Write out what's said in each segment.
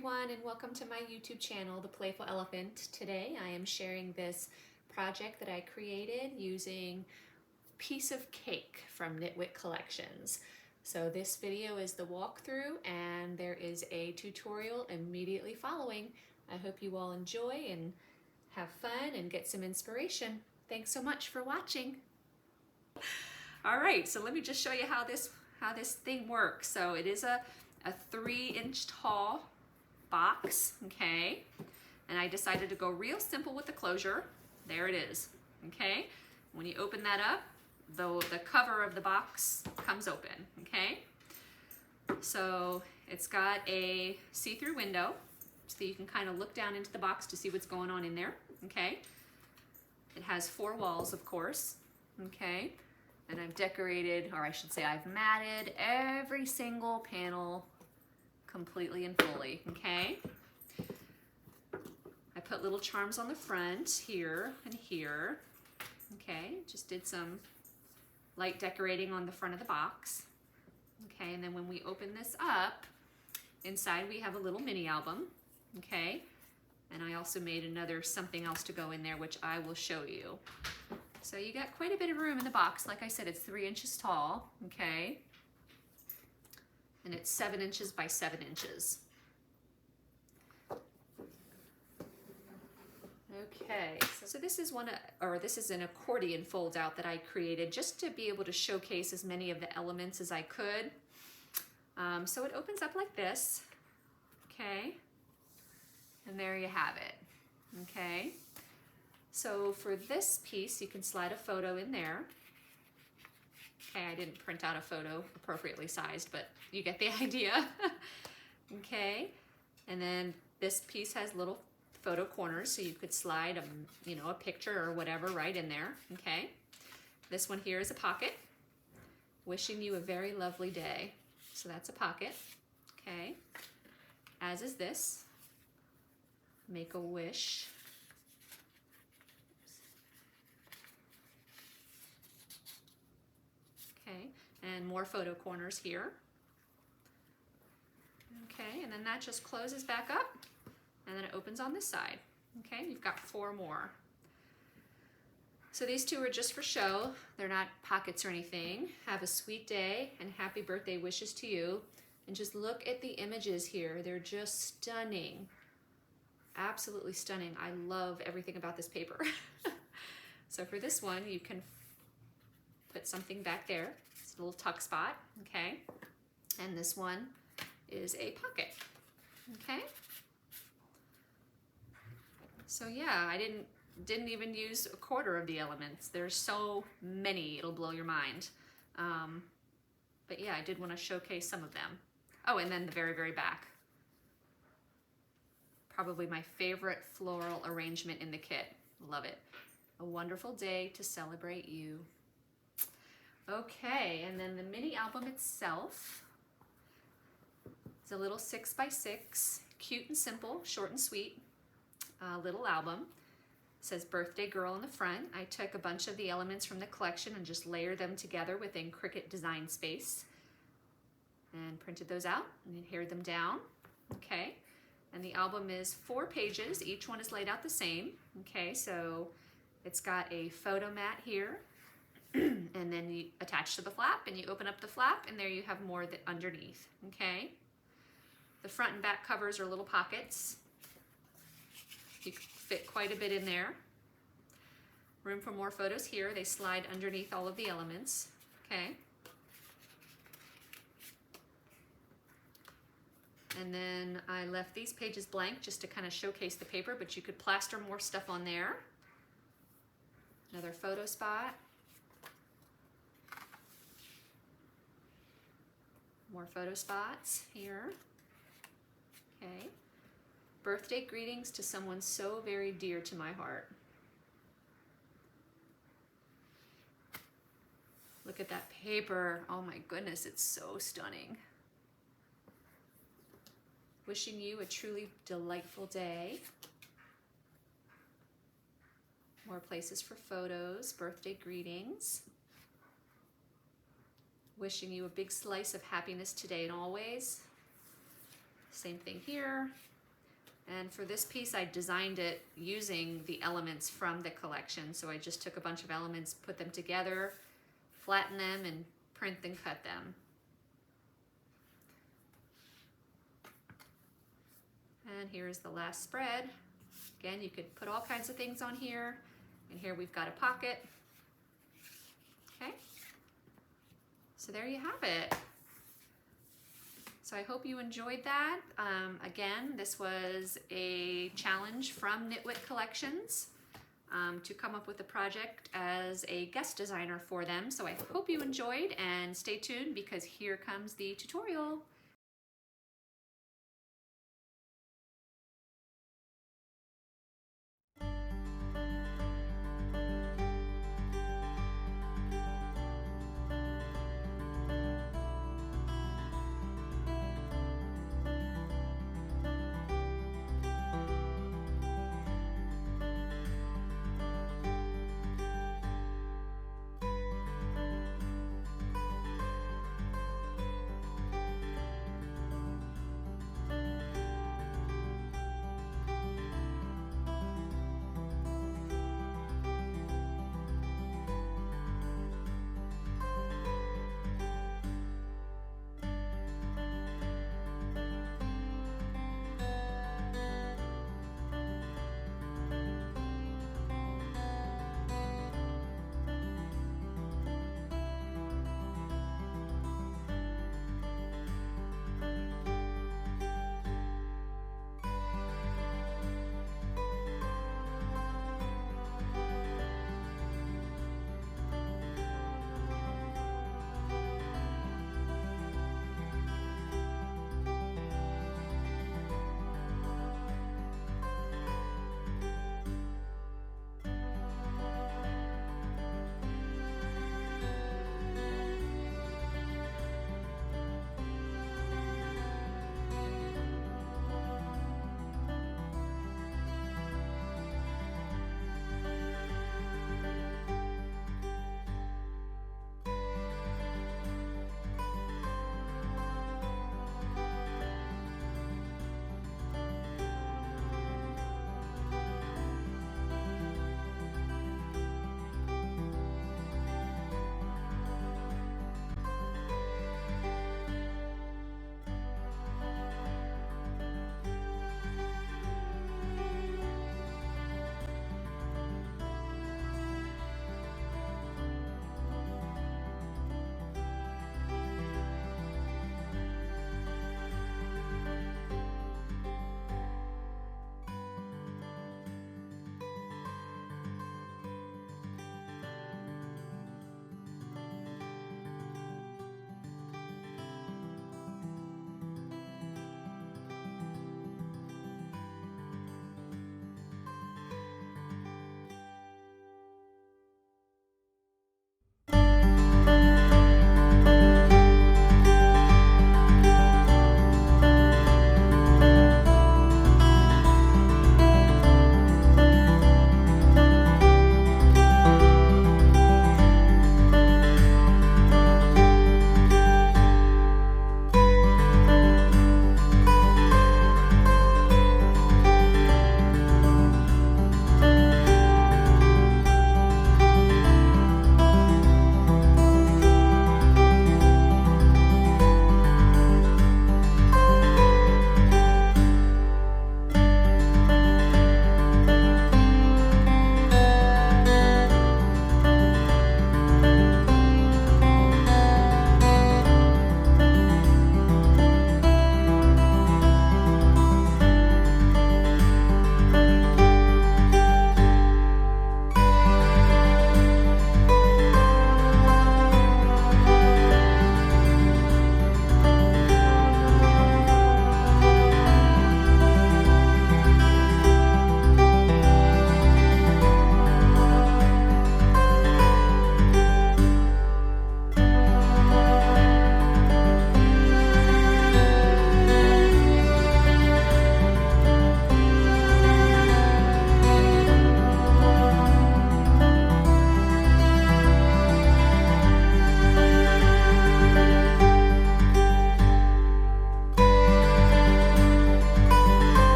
everyone, and welcome to my YouTube channel, The Playful Elephant. Today I am sharing this project that I created using Piece of Cake from Knitwit Collections. So this video is the walkthrough and there is a tutorial immediately following. I hope you all enjoy and have fun and get some inspiration. Thanks so much for watching. All right, so let me just show you how this thing works. So it is a 3-inch tall box, okay? And I decided to go real simple with the closure. There it is, okay? When you open that up, the cover of the box comes open, okay? So it's got a see-through window, so you can kind of look down into the box to see what's going on in there, okay? It has 4 walls, of course, okay? And I've decorated, or I should say I've matted every single panel completely and fully, okay? I put little charms on the front here and here, okay? Just did some light decorating on the front of the box, okay? And then when we open this up, inside we have a little mini album, okay? And I also made another something else to go in there, which I will show you. So you got quite a bit of room in the box. Like I said, it's 3 inches tall, okay? And it's 7 inches by 7 inches. Okay, so this is this is an accordion fold out that I created just to be able to showcase as many of the elements as I could. So it opens up like this, okay? And there you have it, okay? So for this piece, you can slide a photo in there. Okay, I didn't print out a photo appropriately sized, but you get the idea. Okay, and then this piece has little photo corners, so you could slide a picture or whatever right in there. Okay, this one here is a pocket. Wishing you a very lovely day. So that's a pocket. Okay, as is this. Make a wish. Okay, and more photo corners here. Okay, and then that just closes back up, and then it opens on this side. Okay, you've got 4 more. So these 2 are just for show. They're not pockets or anything. Have a sweet day and happy birthday wishes to you. And just look at the images here. They're just stunning. Absolutely stunning. I love everything about this paper. So for this one, you can put something back there. It's a little tuck spot, okay? And this one is a pocket, okay? So yeah, I didn't even use a quarter of the elements. There's so many, it'll blow your mind. But yeah, I did want to showcase some of them. Oh, and then the very, very back. Probably my favorite floral arrangement in the kit. Love it. A wonderful day to celebrate you. Okay, and then the mini album itself is a little 6x6, cute and simple, short and sweet little album. It says Birthday Girl in the front. I took a bunch of the elements from the collection and just layered them together within Cricut Design Space and printed those out and adhered them down. Okay, and the album is 4 pages. Each one is laid out the same. Okay, so it's got a photo mat here. And then you attach to the flap and you open up the flap and there you have more underneath, okay? The front and back covers are little pockets. You can fit quite a bit in there. Room for more photos here. They slide underneath all of the elements, okay? And then I left these pages blank just to kind of showcase the paper, but you could plaster more stuff on there. Another photo spot. More photo spots here. Okay. Birthday greetings to someone so very dear to my heart. Look at that paper. Oh my goodness, it's so stunning. Wishing you a truly delightful day. More places for photos, birthday greetings. Wishing you a big slice of happiness today and always. Same thing here. And for this piece, I designed it using the elements from the collection. So I just took a bunch of elements, put them together, flatten them, and print and cut them. And here's the last spread. Again, you could put all kinds of things on here. And here we've got a pocket. Okay, so there you have it. So I hope you enjoyed that. Again, this was a challenge from Knitwit Collections to come up with a project as a guest designer for them. So I hope you enjoyed, and stay tuned because here comes the tutorial.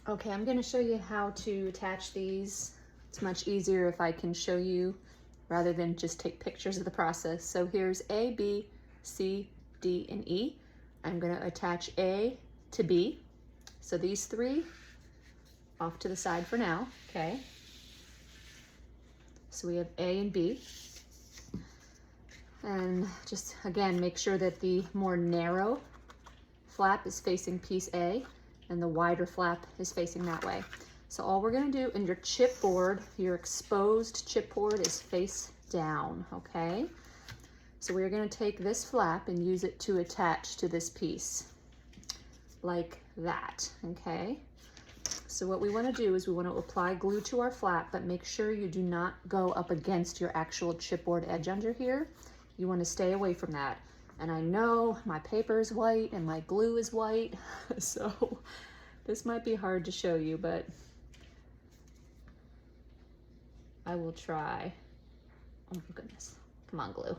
Okay, I'm going to show you how to attach these. It's much easier if I can show you rather than just take pictures of the process. So here's A, B, C, D, and E. I'm going to attach A to B. So these three off to the side for now, okay? So we have A and B. And just again, make sure that the more narrow flap is facing piece A and the wider flap is facing that way. So all we're gonna do in your chipboard, your exposed chipboard is face down, okay? So we're gonna take this flap and use it to attach to this piece, like that, okay? So what we wanna do is we wanna apply glue to our flap, but make sure you do not go up against your actual chipboard edge under here. You wanna stay away from that. And I know my paper is white and my glue is white, so this might be hard to show you, but I will try. Oh my goodness, come on, glue.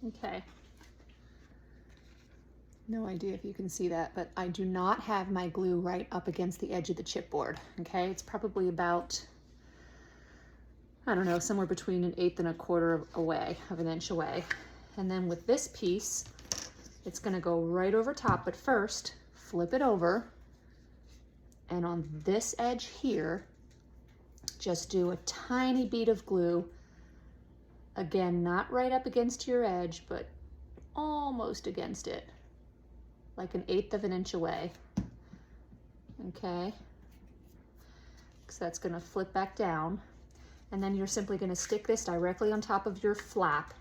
Okay. No idea if you can see that, but I do not have my glue right up against the edge of the chipboard, okay? It's probably about, I don't know, somewhere between 1/8 and 1/4 away, of an inch away. And then with this piece, it's gonna go right over top, but first, flip it over, and on this edge here, just do a tiny bead of glue. Again, not right up against your edge, but almost against it, like 1/8 of an inch away, okay? So that's gonna flip back down, and then you're simply gonna stick this directly on top of your flap.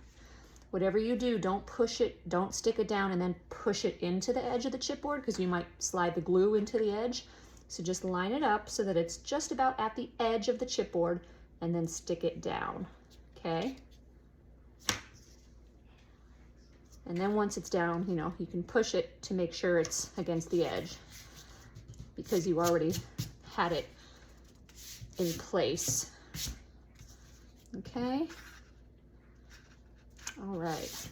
Whatever you do, don't push it, don't stick it down and then push it into the edge of the chipboard because you might slide the glue into the edge. So just line it up so that it's just about at the edge of the chipboard and then stick it down, okay? And then once it's down, you know, you can push it to make sure it's against the edge because you already had it in place. Okay? All right.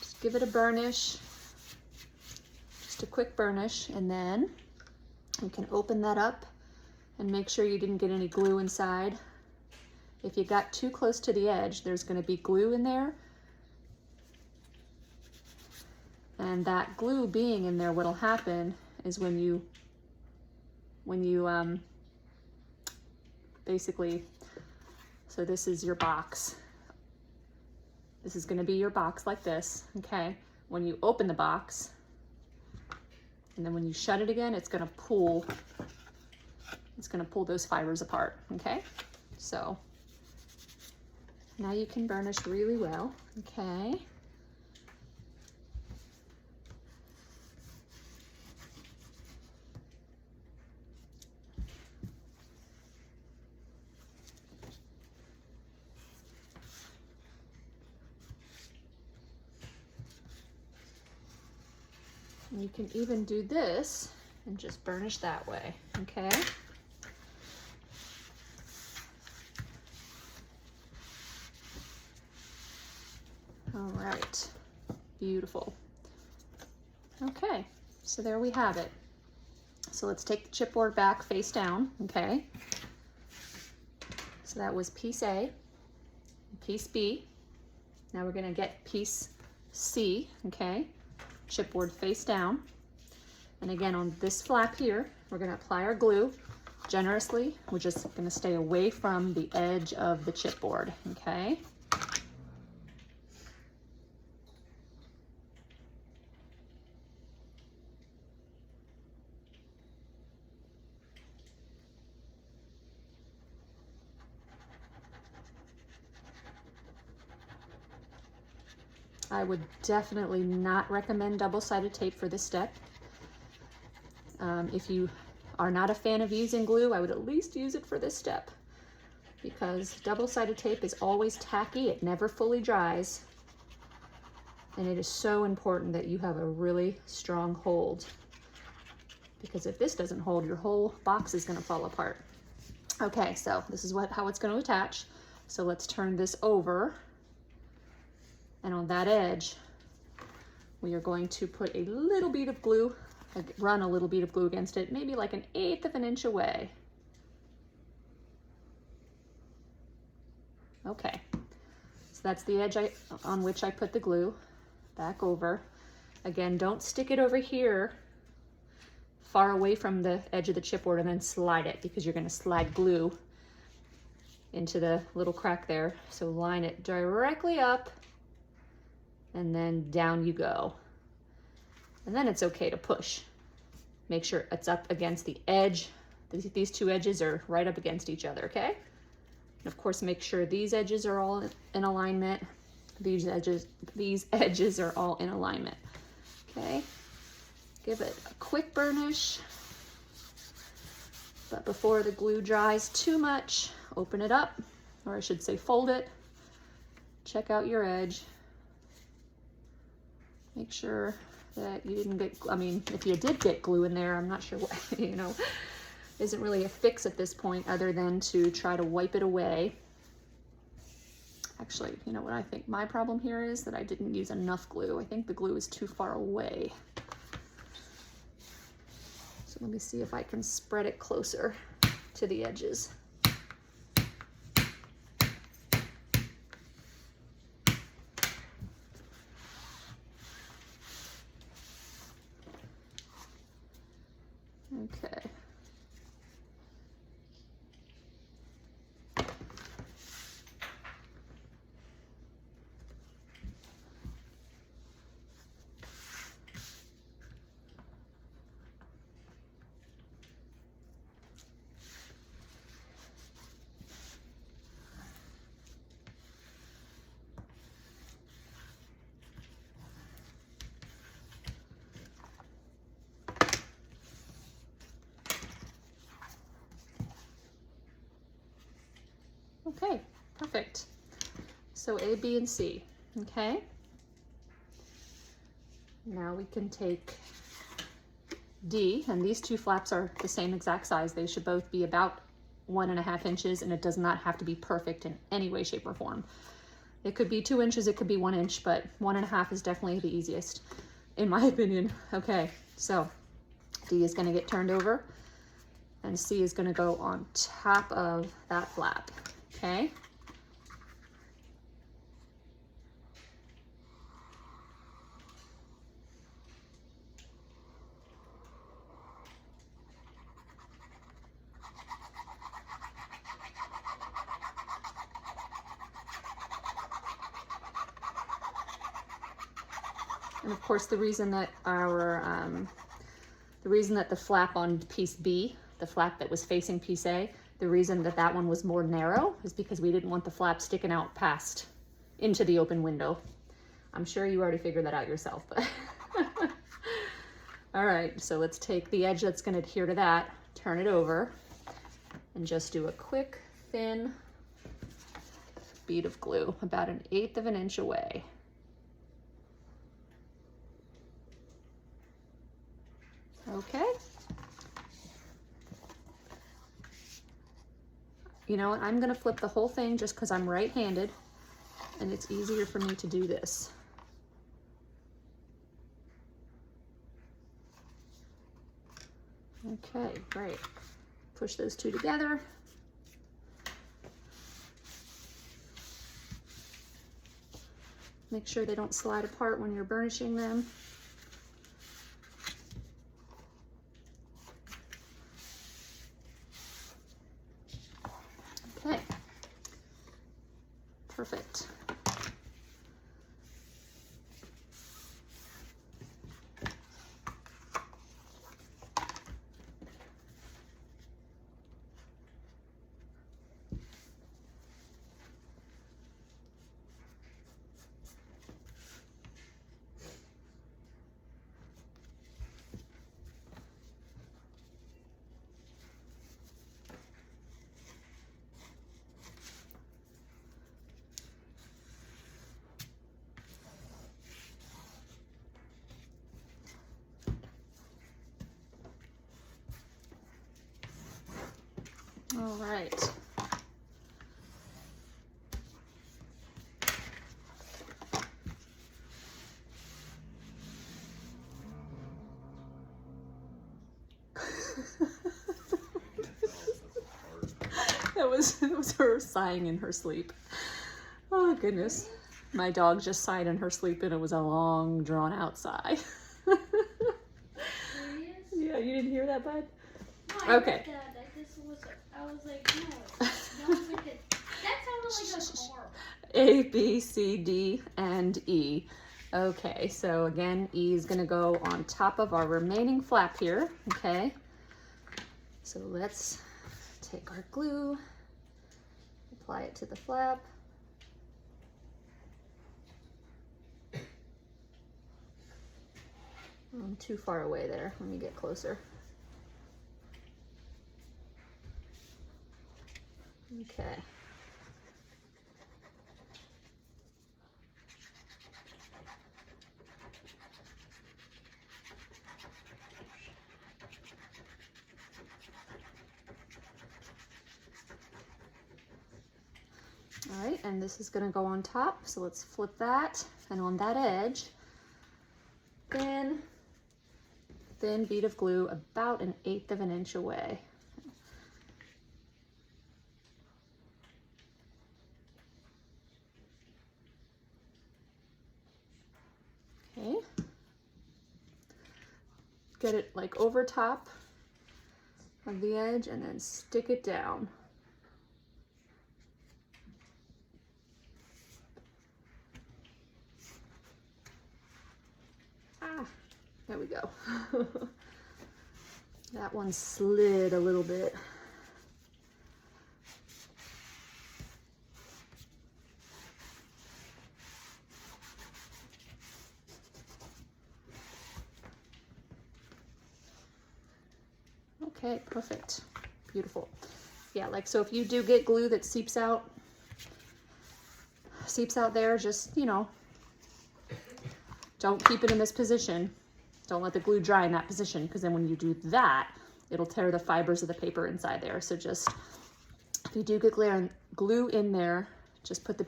Just give it a burnish, just a quick burnish, and then you can open that up and make sure you didn't get any glue inside. If you got too close to the edge, there's going to be glue in there. And that glue being in there, what'll happen is when you basically, so this is your box. This is going to be your box like this, okay? When you open the box, and then when you shut it again, it's going to pull those fibers apart, okay? So now you can burnish really well, okay? And you can even do this and just burnish that way, okay? All right, beautiful. Okay, so there we have it. So let's take the chipboard back face down, okay? So that was piece A, piece B. Now we're gonna get piece C, okay? Chipboard face down. And again, on this flap here, we're gonna apply our glue generously. We're just gonna stay away from the edge of the chipboard, okay? I would definitely not recommend double-sided tape for this step. If you are not a fan of using glue, I would at least use it for this step, because double-sided tape is always tacky. It never fully dries. And it is so important that you have a really strong hold, because if this doesn't hold, your whole box is going to fall apart. Okay, so this is how it's going to attach. So let's turn this over. And on that edge, we are going to put a little bead of glue, run a little bead of glue against it, maybe like 1/8 of an inch away. Okay, so that's the edge on which I put the glue. Back over. Again, don't stick it over here far away from the edge of the chipboard and then slide it, because you're going to slide glue into the little crack there. So line it directly up and then down you go. And then it's okay to push. Make sure it's up against the edge. These two edges are right up against each other, okay? And of course, make sure these edges are all in alignment. These edges are all in alignment, okay? Give it a quick burnish, but before the glue dries too much, open it up, or I should say fold it. Check out your edge. Make sure that you didn't get, I mean, if you did get glue in there, I'm not sure what, you know, isn't really a fix at this point other than to try to wipe it away. Actually, you know what I think my problem here is? That I didn't use enough glue. I think the glue is too far away. So let me see if I can spread it closer to the edges. Okay. Okay, perfect. So A, B, and C, okay? Now we can take D, and these two flaps are the same exact size. They should both be about 1.5 inches, and it does not have to be perfect in any way, shape, or form. It could be 2 inches, it could be 1 inch, but 1.5 is definitely the easiest, in my opinion. Okay, so D is gonna get turned over, and C is gonna go on top of that flap. Okay. And of course, the reason that the flap on piece B, the flap that was facing piece A, the reason that that one was more narrow is because we didn't want the flap sticking out past into the open window. I'm sure you already figured that out yourself, but all right, so let's take the edge that's going to adhere to that, turn it over, and just do a quick thin bead of glue, about 1/8 of an inch away. Okay. You know what, I'm gonna flip the whole thing just because I'm right-handed and it's easier for me to do this. Okay, great. Push those two together. Make sure they don't slide apart when you're burnishing them. Okay, perfect. All right. That was her sighing in her sleep. Oh goodness. My dog just sighed in her sleep and it was a long drawn out sigh. Yeah, you didn't hear that, bud? No, okay. I was like, no. That sounded like a car. A, B, C, D, and E. Okay, so again, E is gonna go on top of our remaining flap here, okay? So let's take our glue, apply it to the flap. I'm too far away there. Let me get closer. Okay. All right, and this is gonna go on top, so let's flip that, and on that edge, thin bead of glue about 1/8 of an inch away. Okay. Get it like over top of the edge and then stick it down. Ah, there we go. That one slid a little bit. Okay, perfect. Beautiful. Yeah, like so if you do get glue that seeps out there, just, you know, don't keep it in this position. Don't let the glue dry in that position, because then when you do that, it'll tear the fibers of the paper inside there. So just, if you do get glue in there, just put the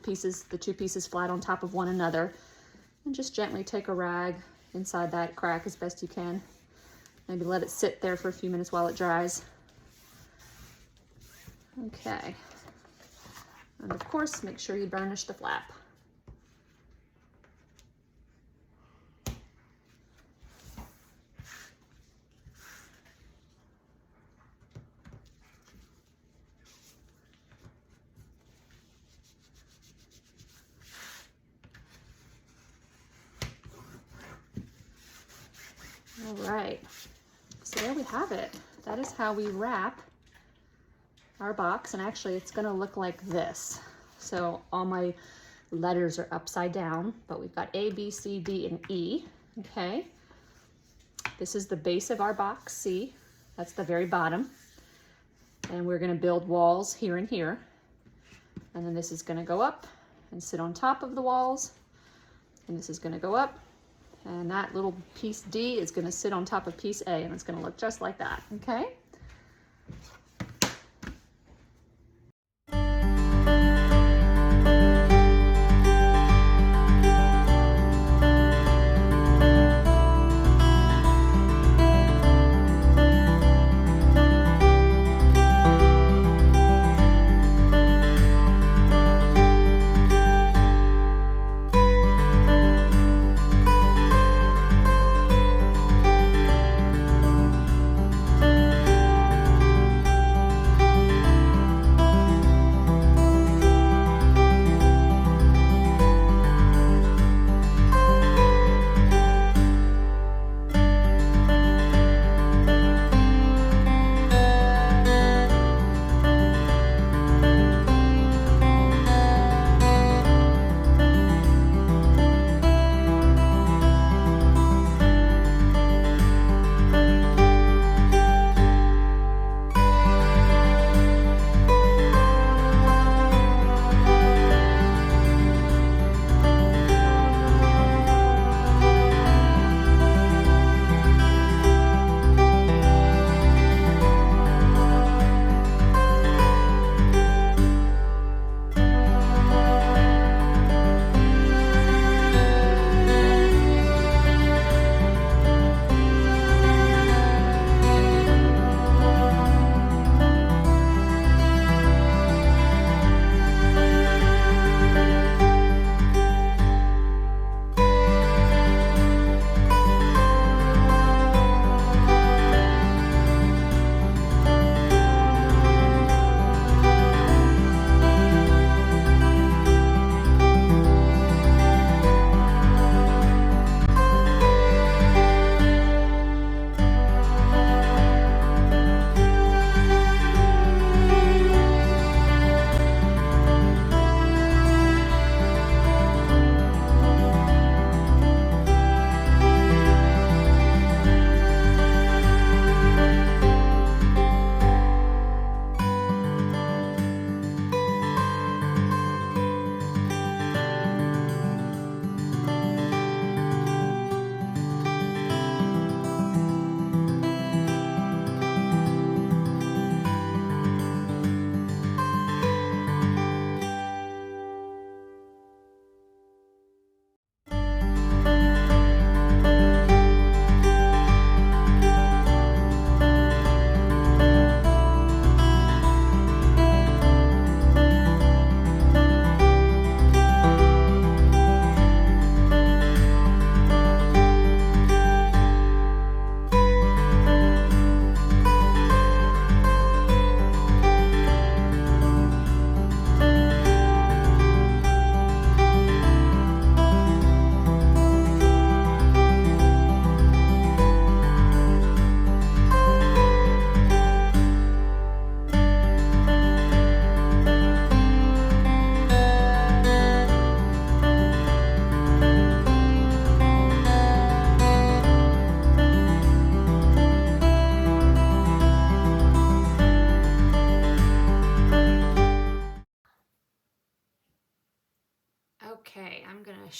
two pieces flat on top of one another and just gently take a rag inside that crack as best you can. Maybe let it sit there for a few minutes while it dries. Okay. And of course, make sure you burnish the flap. All right, so there we have it. That is how we wrap our box, and actually it's gonna look like this. So all my letters are upside down, but we've got A, B, C, D, and E, okay? This is the base of our box, C. That's the very bottom. And we're gonna build walls here and here. And then this is gonna go up and sit on top of the walls. And this is gonna go up. And that little piece D is gonna sit on top of piece A, and it's gonna look just like that, okay?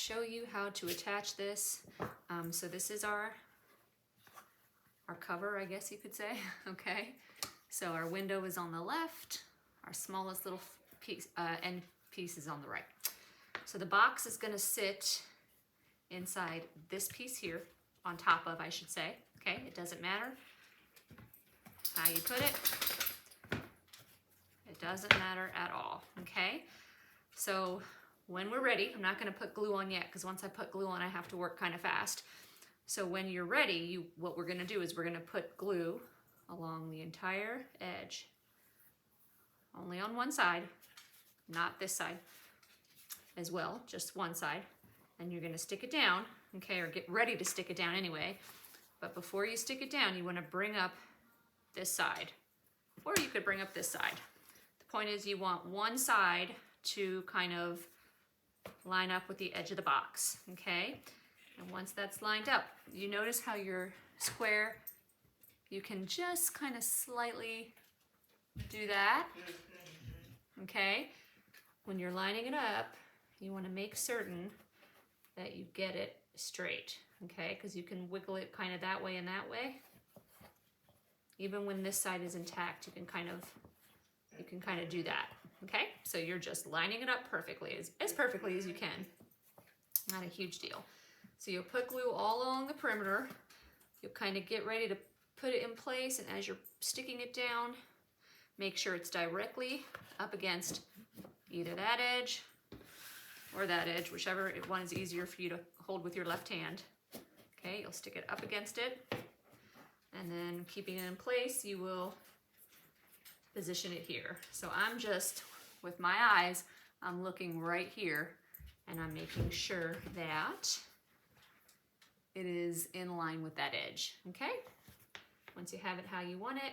show you how to attach this. So this is our cover, I guess you could say, okay? So our window is on the left, our smallest little piece, end piece is on the right. So the box is gonna sit inside this piece here, on top of, I should say, okay? It doesn't matter how you put it. It doesn't matter at all, okay? So when we're ready, I'm not gonna put glue on yet, because once I put glue on, I have to work kind of fast. So when you're ready, what we're gonna do is we're gonna put glue along the entire edge, only on one side, not this side as well, just one side. And you're gonna stick it down, okay, or get ready to stick it down anyway. But before you stick it down, you wanna bring up this side, or you could bring up this side. The point is you want one side to kind of line up with the edge of the box, okay? And once that's lined up, you notice how your square, you can just kind of slightly do that, okay? When you're lining it up, you want to make certain that you get it straight, okay? Because you can wiggle it kind of that way and that way. Even when this side is intact, you can kind of do that, okay? So you're just lining it up perfectly, as perfectly as you can. Not a huge deal. So you'll put glue all along the perimeter. You'll kind of get ready to put it in place, and as you're sticking it down, make sure it's directly up against either that edge or that edge, whichever one is easier for you to hold with your left hand. Okay, you'll stick it up against it, and then keeping it in place, you will position it here. So I'm just, with my eyes, I'm looking right here, and I'm making sure that it is in line with that edge, okay? Once you have it how you want it,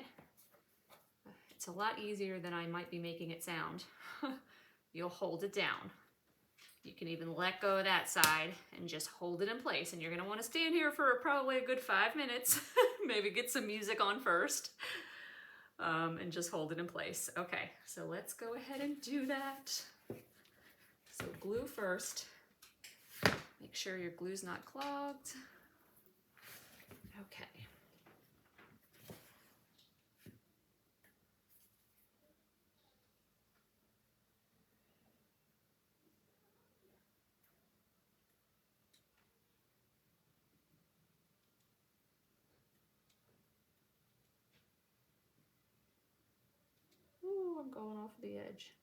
it's a lot easier than I might be making it sound. You'll hold it down. You can even let go of that side and just hold it in place. And you're gonna wanna stand here for probably a good 5 minutes. Maybe get some music on first. And just hold it in place. Okay, so let's go ahead and do that. So glue first. Make sure your glue's not clogged. Okay. Ooh, I'm going off the edge.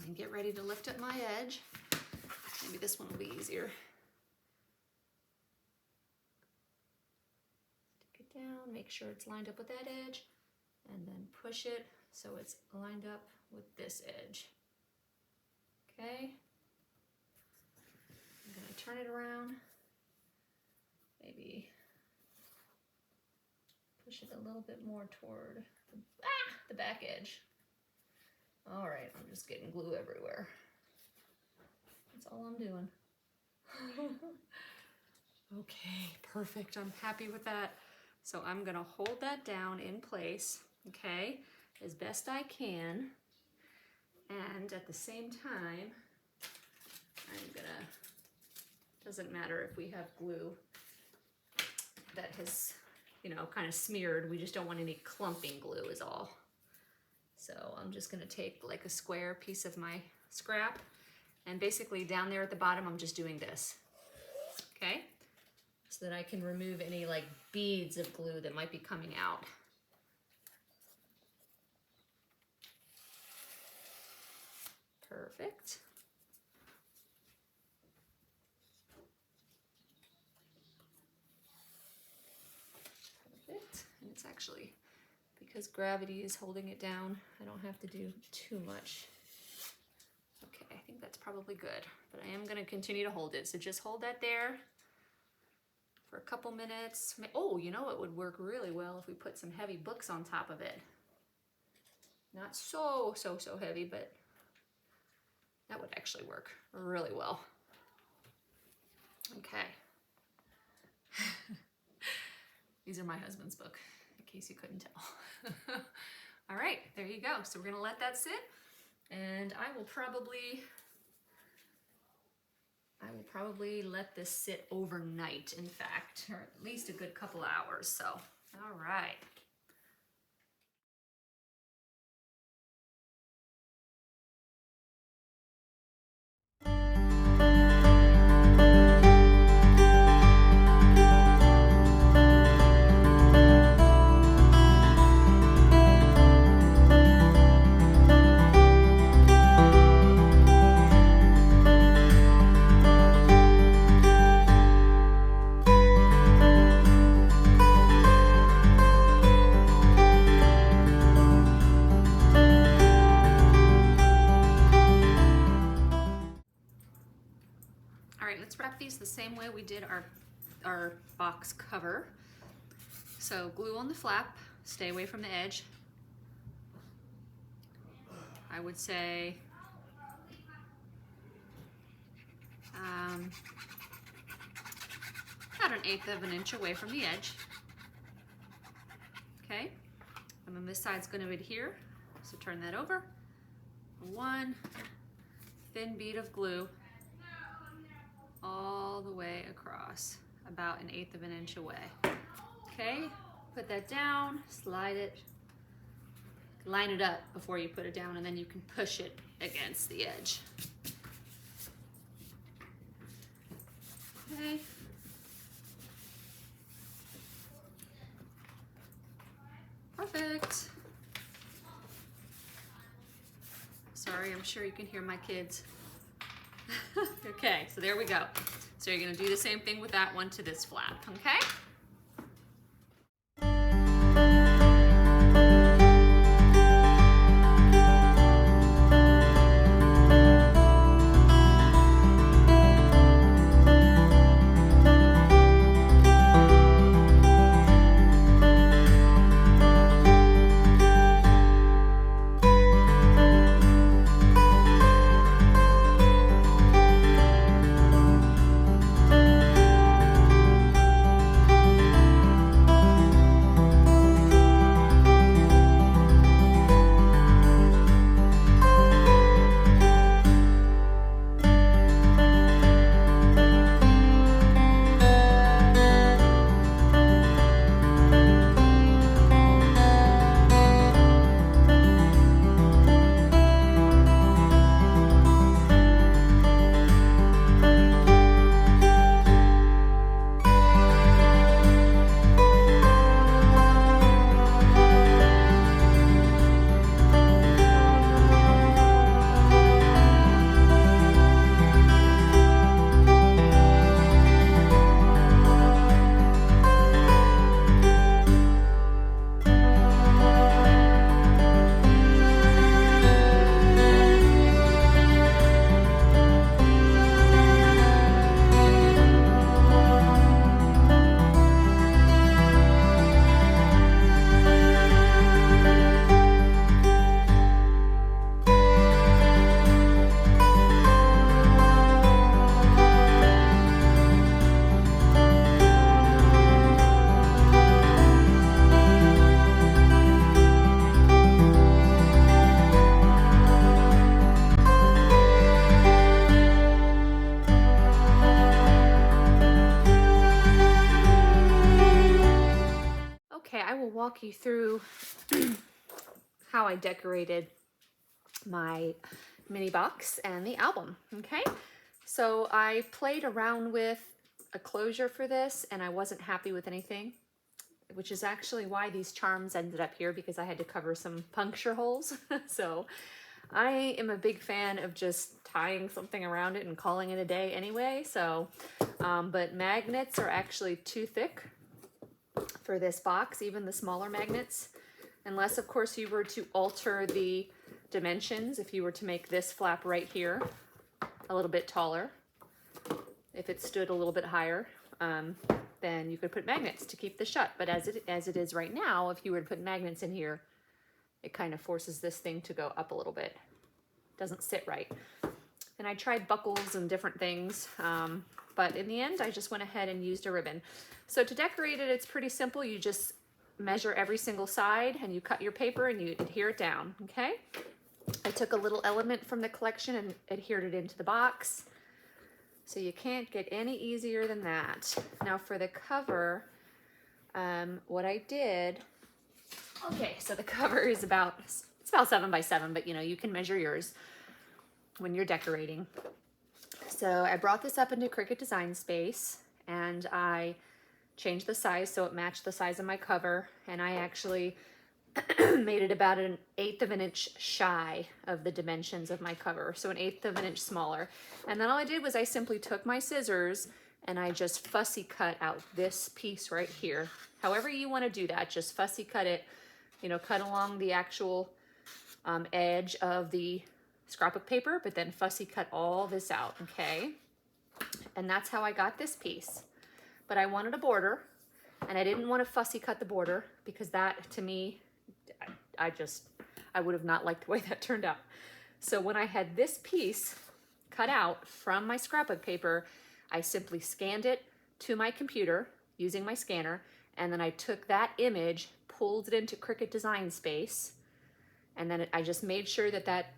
And get ready to lift up my edge. Maybe this one will be easier. Stick it down, make sure it's lined up with that edge, and then push it so it's lined up with this edge. Okay? I'm gonna turn it around. Maybe push it a little bit more toward the back edge. All right, I'm just getting glue everywhere. That's all I'm doing. Okay, perfect. I'm happy with that. So I'm gonna hold that down in place, okay, as best I can. And at the same time, I'm gonna, doesn't matter if we have glue that has, you know, kind of smeared. We just don't want any clumping glue is all. So I'm just gonna take like a square piece of my scrap, and basically down there at the bottom, I'm just doing this, okay? So that I can remove any like beads of glue that might be coming out. Perfect. Perfect, and it's actually because gravity is holding it down. I don't have to do too much. Okay, I think that's probably good, but I am gonna continue to hold it. So just hold that there for a couple minutes. Oh, you know, it would work really well if we put some heavy books on top of it. Not so heavy, but that would actually work really well. Okay. These are my husband's book, in case you couldn't tell. All right, there you go. So we're gonna let that sit, and I will probably let this sit overnight, in fact, or at least a good couple hours. So, all right. Let's wrap these the same way we did our box cover. So glue on the flap, stay away from the edge. I would say about 1/8 of an inch away from the edge. Okay, and then this side's going to adhere, so turn that over. One thin bead of glue all the way across, about 1/8 of an inch away. Okay, put that down, slide it, line it up before you put it down, and then you can push it against the edge. Okay. Perfect. Sorry, I'm sure you can hear my kids. Okay, so there we go. So you're gonna do the same thing with that one to this flap, okay? Walk you through how I decorated my mini box and the album. Okay, so I played around with a closure for this and I wasn't happy with anything, which is actually why these charms ended up here, because I had to cover some puncture holes. So I am a big fan of just tying something around it and calling it a day anyway. So but magnets are actually too thick for this box, even the smaller magnets. unless of course you were to alter the dimensions. If you were to make this flap right here a little bit taller, if it stood a little bit higher, then you could put magnets to keep this shut. But as it is right now, if you were to put magnets in here, it kind of forces this thing to go up a little bit. Doesn't sit right. And I tried buckles and different things, but in the end, I just went ahead and used a ribbon. So to decorate it, it's pretty simple. You just measure every single side and you cut your paper and you adhere it down, okay? I took a little element from the collection and adhered it into the box. So you can't get any easier than that. Now for the cover, what I did, okay, so the cover is about 7 by 7, but you know, you can measure yours when you're decorating. So I brought this up into Cricut Design Space and I changed the size so it matched the size of my cover, and I actually made it about 1/8 of an inch shy of the dimensions of my cover, so 1/8 of an inch smaller. And then all I did was I simply took my scissors and I just fussy cut out this piece right here. However you want to do that, just fussy cut it, you know, cut along the actual edge of the scrapbook paper, but then fussy cut all this out, okay? And that's how I got this piece. But I wanted a border, and I didn't want to fussy cut the border because that, to me, I would have not liked the way that turned out. So when I had this piece cut out from my scrapbook paper, I simply scanned it to my computer using my scanner, and then I took that image, pulled it into Cricut Design Space, and then I just made sure that that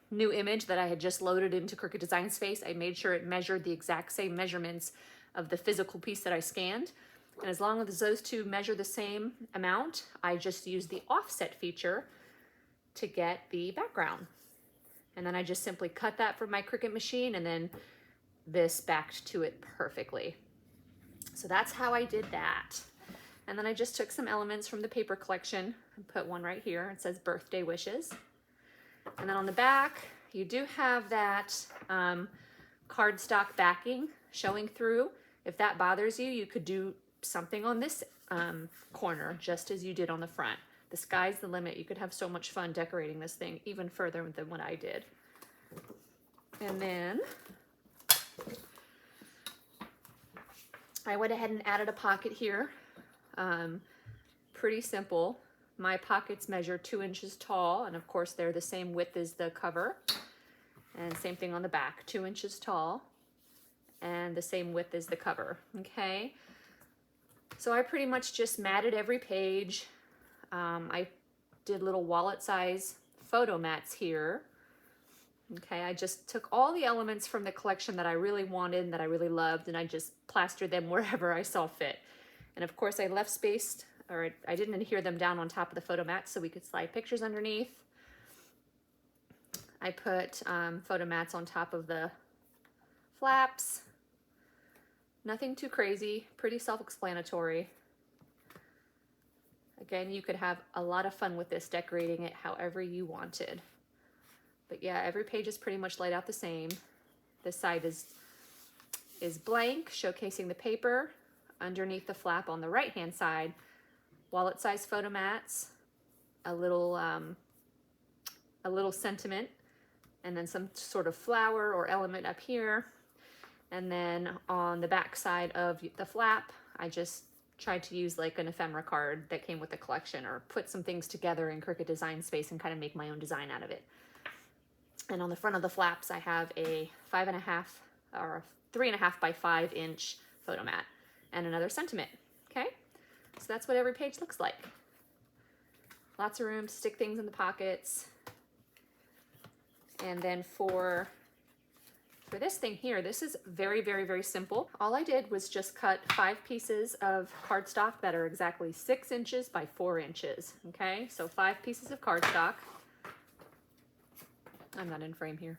new image that I had just loaded into Cricut Design Space, I made sure it measured the exact same measurements of the physical piece that I scanned. And as long as those two measure the same amount, I just use the offset feature to get the background. And then I just simply cut that from my Cricut machine and then this backed to it perfectly. So that's how I did that. And then I just took some elements from the paper collection and put one right here. It says birthday wishes. And then on the back, you do have that cardstock backing showing through. If that bothers you, you could do something on this corner just as you did on the front. The sky's the limit. You could have so much fun decorating this thing even further than what I did. And then I went ahead and added a pocket here. Pretty simple. My pockets measure 2 inches tall, and of course they're the same width as the cover. And same thing on the back, 2 inches tall, and the same width as the cover, okay? So I pretty much just matted every page. I did little wallet size photo mats here. Okay, I just took all the elements from the collection that I really wanted and that I really loved, and I just plastered them wherever I saw fit. And of course I left spaced, or I didn't adhere them down on top of the photo mat so we could slide pictures underneath. I put photo mats on top of the flaps. Nothing too crazy, pretty self-explanatory. Again, you could have a lot of fun with this, decorating it however you wanted. But yeah, every page is pretty much laid out the same. This side is blank, showcasing the paper. Underneath the flap on the right-hand side, wallet-size photo mats, a little sentiment, and then some sort of flower or element up here. And then on the back side of the flap, I just tried to use like an ephemera card that came with the collection, or put some things together in Cricut Design Space and kind of make my own design out of it. And on the front of the flaps, I have a 5.5 or 3.5 by 5 inch photo mat and another sentiment, okay? So that's what every page looks like. Lots of room to stick things in the pockets. And then for this thing here, this is very, very, very simple. All I did was just cut 5 pieces of cardstock that are exactly 6 inches by 4 inches, okay? So 5 pieces of cardstock. I'm not in frame here.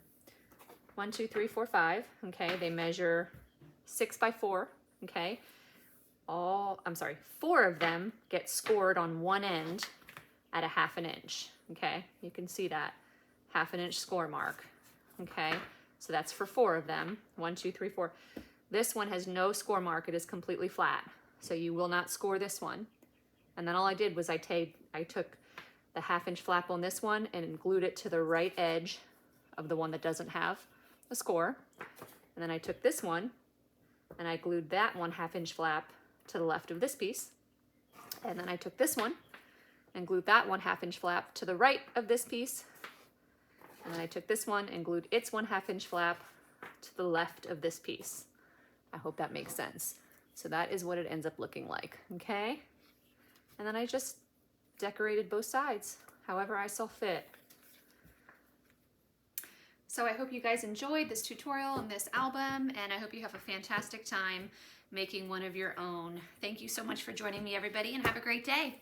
1, 2, 3, 4, 5, okay? They measure 6 by 4, okay? 4 of them get scored on one end at 1/2 inch, okay? You can see that 1/2 inch score mark, okay? So that's for 4 of them. 1, 2, 3, 4. This one has no score mark. It is completely flat. So you will not score this one And then all I did was I took the 1/2 inch flap on this one and glued it to the right edge of the one that doesn't have a score. And then I took this one and I glued that 1/2 inch flap to the left of this piece. And then I took this one and glued that 1/2 inch flap to the right of this piece. And then I took this one and glued its 1/2 inch flap to the left of this piece. I hope that makes sense. So that is what it ends up looking like, okay? And then I just decorated both sides, however I saw fit. So I hope you guys enjoyed this tutorial and this album, and I hope you have a fantastic time making one of your own. Thank you so much for joining me, everybody, and have a great day.